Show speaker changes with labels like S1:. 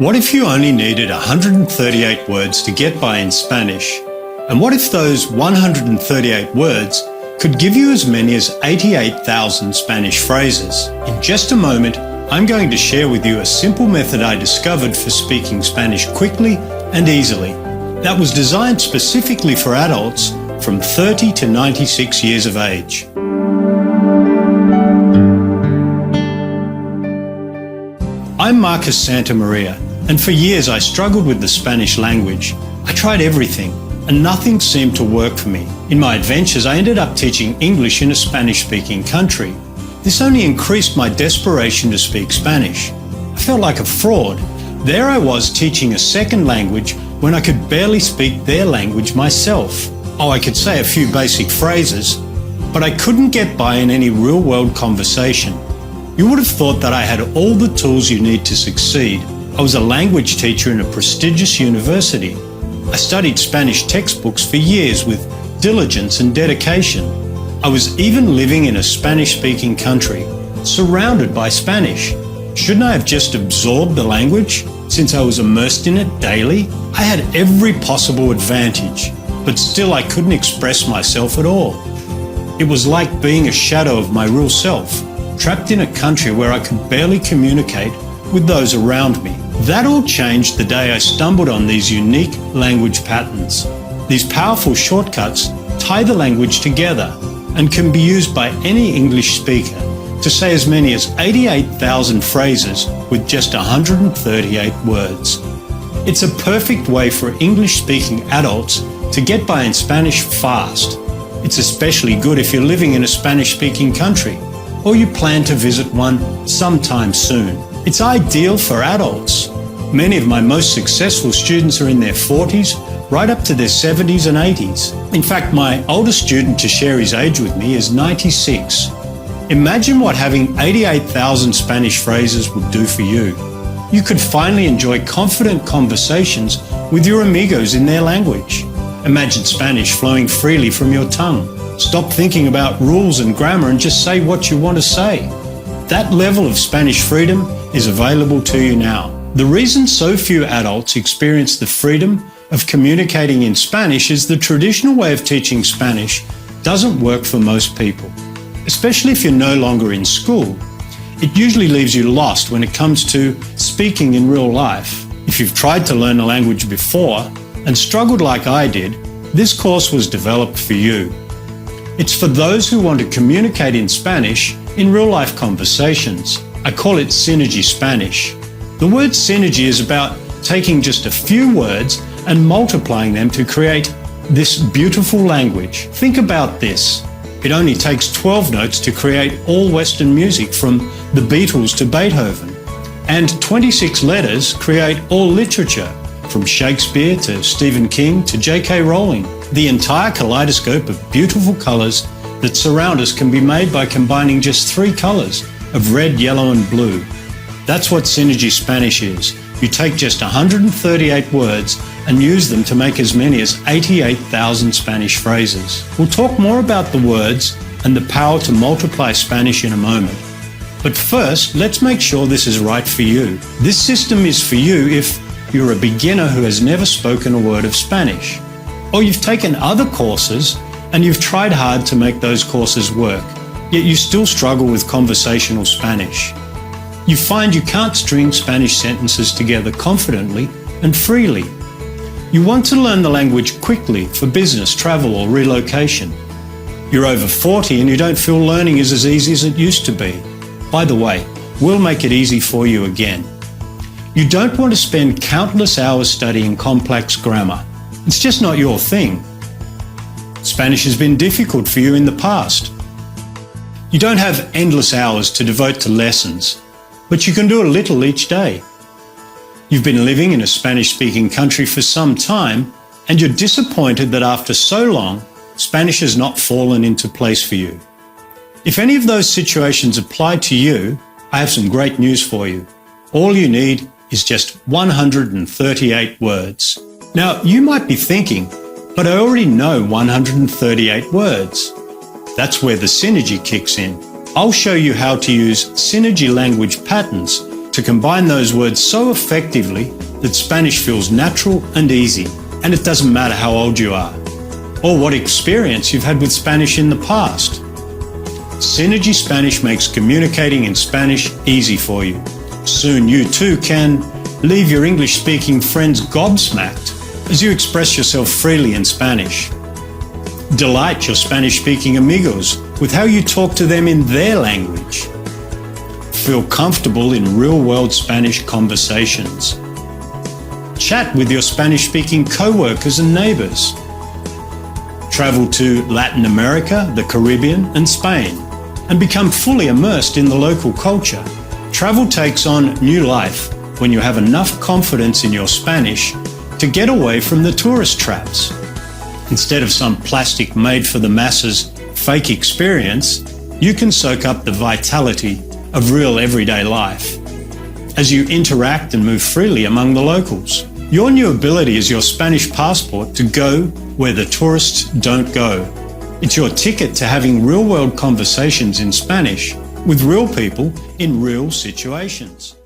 S1: What if you only needed 138 words to get by in Spanish? And what if those 138 words could give you as many as 88,000 Spanish phrases? In just a moment, I'm going to share with you a simple method I discovered for speaking Spanish quickly and easily that was designed specifically for adults from 30 to 96 years of age. I'm Marcus Santamaria, and for years I struggled with the Spanish language. I tried everything, and nothing seemed to work for me. In my adventures, I ended up teaching English in a Spanish-speaking country. This only increased my desperation to speak Spanish. I felt like a fraud. There I was teaching a second language when I could barely speak their language myself. Oh, I could say a few basic phrases, but I couldn't get by in any real-world conversation. You would have thought that I had all the tools you need to succeed. I was a language teacher in a prestigious university. I studied Spanish textbooks for years with diligence and dedication. I was even living in a Spanish-speaking country, surrounded by Spanish. Shouldn't I have just absorbed the language, since I was immersed in it daily? I had every possible advantage, but still I couldn't express myself at all. It was like being a shadow of my real self, trapped in a country where I could barely communicate with those around me. That all changed the day I stumbled on these unique language patterns. These powerful shortcuts tie the language together and can be used by any English speaker to say as many as 88,000 phrases with just 138 words. It's a perfect way for English-speaking adults to get by in Spanish fast. It's especially good if you're living in a Spanish-speaking country or you plan to visit one sometime soon. It's ideal for adults. Many of my most successful students are in their 40s, right up to their 70s and 80s. In fact, my oldest student to share his age with me is 96. Imagine what having 88,000 Spanish phrases would do for you. You could finally enjoy confident conversations with your amigos in their language. Imagine Spanish flowing freely from your tongue. Stop thinking about rules and grammar and just say what you want to say. That level of Spanish freedom is available to you now. The reason so few adults experience the freedom of communicating in Spanish is the traditional way of teaching Spanish doesn't work for most people. Especially if you're no longer in school, it usually leaves you lost when it comes to speaking in real life. If you've tried to learn a language before and struggled like I did, this course was developed for you. It's for those who want to communicate in Spanish in real-life conversations. I call it Synergy Spanish. The word synergy is about taking just a few words and multiplying them to create this beautiful language. Think about this. It only takes 12 notes to create all Western music from the Beatles to Beethoven. And 26 letters create all literature, from Shakespeare to Stephen King to J.K. Rowling. The entire kaleidoscope of beautiful colours that surround us can be made by combining just 3 colours of red, yellow and blue. That's what Synergy Spanish is. You take just 138 words and use them to make as many as 88,000 Spanish phrases. We'll talk more about the words and the power to multiply Spanish in a moment. But first, let's make sure this is right for you. This system is for you if you're a beginner who has never spoken a word of Spanish, or you've taken other courses and you've tried hard to make those courses work, yet you still struggle with conversational Spanish. You find you can't string Spanish sentences together confidently and freely. You want to learn the language quickly for business, travel or relocation. You're over 40 and you don't feel learning is as easy as it used to be. By the way, we'll make it easy for you again. You don't want to spend countless hours studying complex grammar. It's just not your thing. Spanish has been difficult for you in the past. You don't have endless hours to devote to lessons, but you can do a little each day. You've been living in a Spanish-speaking country for some time, and you're disappointed that after so long, Spanish has not fallen into place for you. If any of those situations apply to you, I have some great news for you. All you need is just 138 words. Now, you might be thinking, but I already know 138 words. That's where the synergy kicks in. I'll show you how to use synergy language patterns to combine those words so effectively that Spanish feels natural and easy, and it doesn't matter how old you are, or what experience you've had with Spanish in the past. Synergy Spanish makes communicating in Spanish easy for you. Soon you too can leave your English-speaking friends gobsmacked as you express yourself freely in Spanish. Delight your Spanish-speaking amigos with how you talk to them in their language. Feel comfortable in real-world Spanish conversations. Chat with your Spanish-speaking co-workers and neighbors. Travel to Latin America, the Caribbean, and Spain, and become fully immersed in the local culture. Travel takes on new life when you have enough confidence in your Spanish to get away from the tourist traps. Instead of some plastic made-for-the-masses fake experience, you can soak up the vitality of real everyday life as you interact and move freely among the locals. Your new ability is your Spanish passport to go where the tourists don't go. It's your ticket to having real-world conversations in Spanish with real people in real situations.